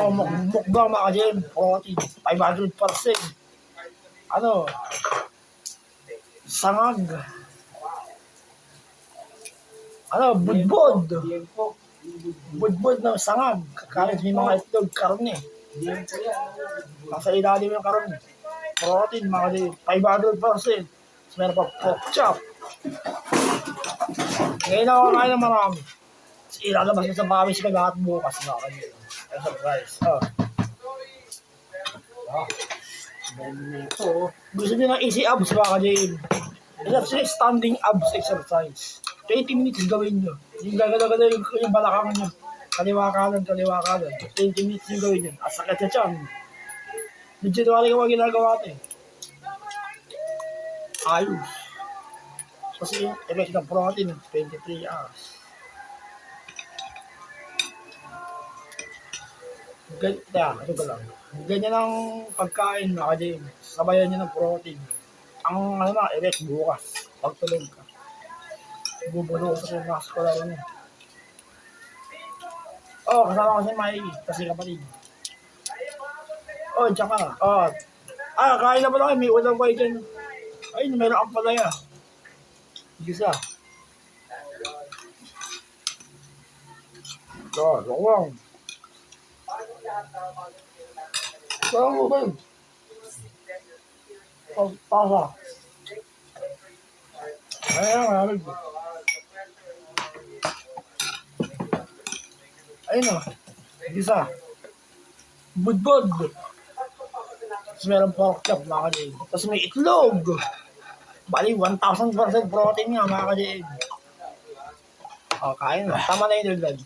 Oh, mukbang mga ka-Jim. Protein. 500%. Ano? Sangag. Ano? Budbod. Budbod na sangag. Kakalit may mga itlog, karne. Nasa ilalim yung karne. Protein mga ka-Jim. 500%. Tapos meron pa pork chop. Ngayon ako kain ng marami. Ilalabas ko sa pawis ko lahat bukas na kanina. Ay, surprise. Gusto nyo ng easy abs mga ka-Jim. It's a standing abs exercise. 20 minutes gawin nyo. Yung gagalaw yung balakang nyo. Kaliwa kanan. 20 minutes yung gawin nyo. Asakit sa tiyan. Medyo wala yung mga ginagawa ito eh. Ayos. Kasi yung effect ng protein, 23 hours. Ito ka lang. Ganyan ang pagkain mga ka-Jim. Sabayan nyo ng protein. Ang effect bukas. Pagtulog ka. Bubulong sa yung muscular nyo. Kasama ko si Mikey. Kasi kapatid. Tsaka. Kain na pala kayo. May ulam kayo dyan. Ay, meron ang palaya. Gisa. Lawang. Lawang mo ba yun? Pasa. Ayun. Gisa. Budbod. Tapos meron pork chop mga ka-Jim. Tapos may itlog. Bali, 1,000% protein nga mga ka-Jim. Kain na. Tama na yung dulad.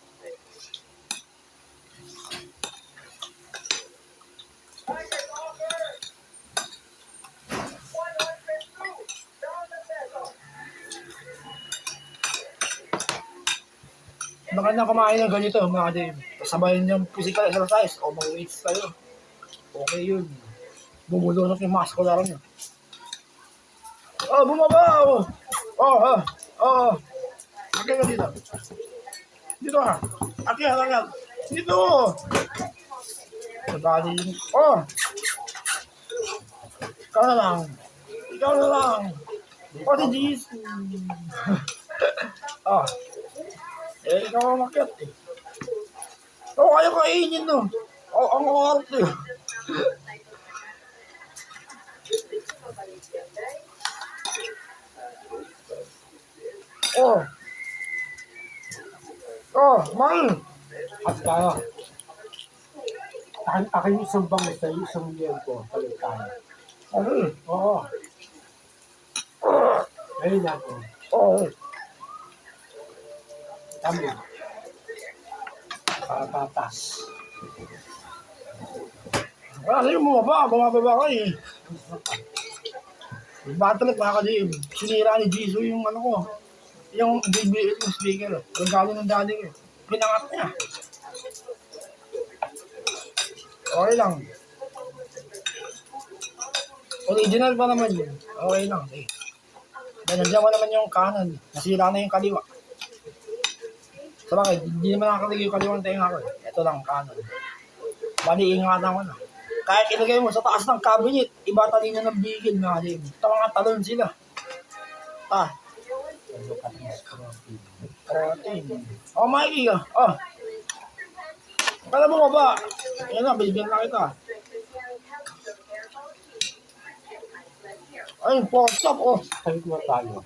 Maganda kumain ng ganito mga ka-Jim. Sabayin yung physical exercise o mag-weights kayo. Okay yun. Bumulusok yung muscular nyo. Bumaba! Akit ka dito. Dito ka. Akit. Dito! Sabali yun. Ikaw na lang. Si Jesus. Ikaw ang makit eh. Kaya kainin no. Ang arte. Mahal. At kaya, akin isang bango sa isang liyempo, palit tayo. Oo. Ayun natin. Tama. Para patas. Yung bumababa ka eh. Battle mga ka-Jim. Sinira ni Jesus yung yung speaker. Regalo ng daddy ko. Pinangat niya. Okay lang. Original pa naman yun. Okay lang. Nandiyan ko naman yung kanan. Nasira na yung kaliwa. Sabagay, hindi naman nakakaligay yung kaliwang tenga ko. Ito lang, kanan. Bali, ingatan ko na. Kahit ilagay mo sa taas ng cabinet, iba talino ng bigil mga ka-Jim. Ito mga talon sila. Protein. Mikey ka. Kala mo ba? Yan na, bibigyan na kita. Ayun, pork chop, Palit mo tayo.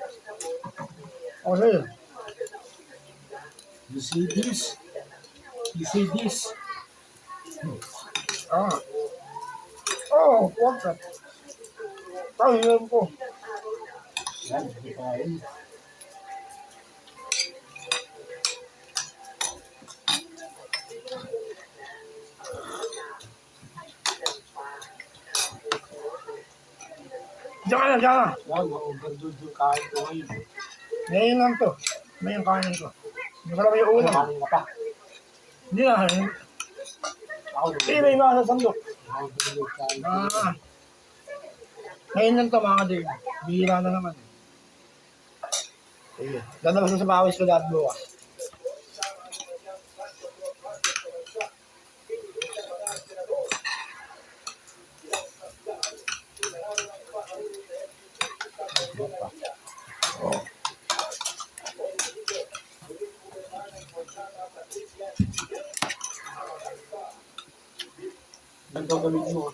Sige. You see this? Pork chop. Ayun ko. Yan, hindi pa yun. Diyan ka. Yan, mag-overdose yung kain ko ngayon. Ngayon lang to. Ngayon kanin ko. Masarap yung ulam. Kanin ka pa. Hindi na. Pero yung mga sa sandok. Ngayon lang to mga ka-Jim. Bihira na naman. Sige. Dadabas na sa pawis ko lahat bukas. Ang gagawin mo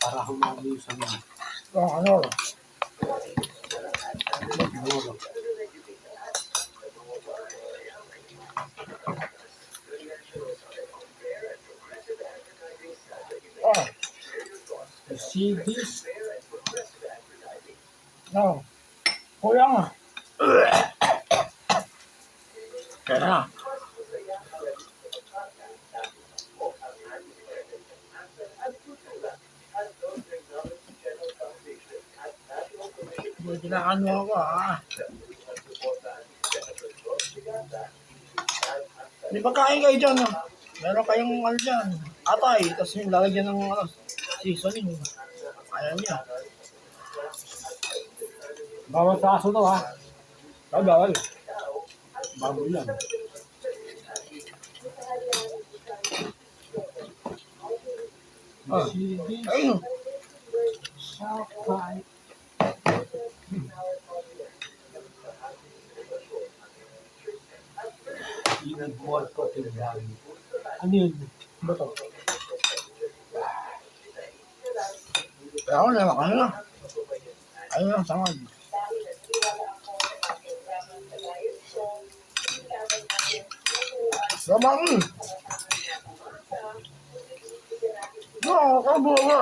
para humagi sa mga Ano? siguro. Oh, You see this? no. Kuya nga. Kaya na. Hindi kinakano ako May pagkain kayo dyan Meron kayong ano dyan. Atay. Tapos yung lalagyan ng seasoning. Ayaw niya. Bawal sa aso to ha. Bawal. Bago yan. You see this? Ayun. Sharp fry. Inagbuhat ko tingnan. Ano yun? Ba to? Kaya ako naman. Ano na? Ayun lang. Sangag. Gamang. No, kabuwa.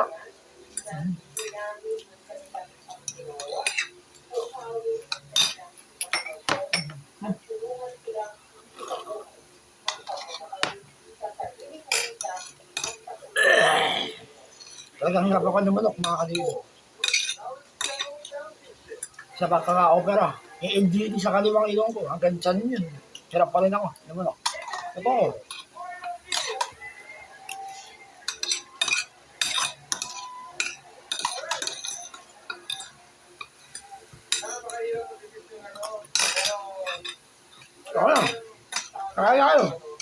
Talagang hirap ako ng manok, mga kalibo. Sa pagkaka-opera, i-NDT sa kaliwang ilong ko, hanggang tiyan yun. Hirap pa rin ako ng manok. Totoo. Kaya, kaya.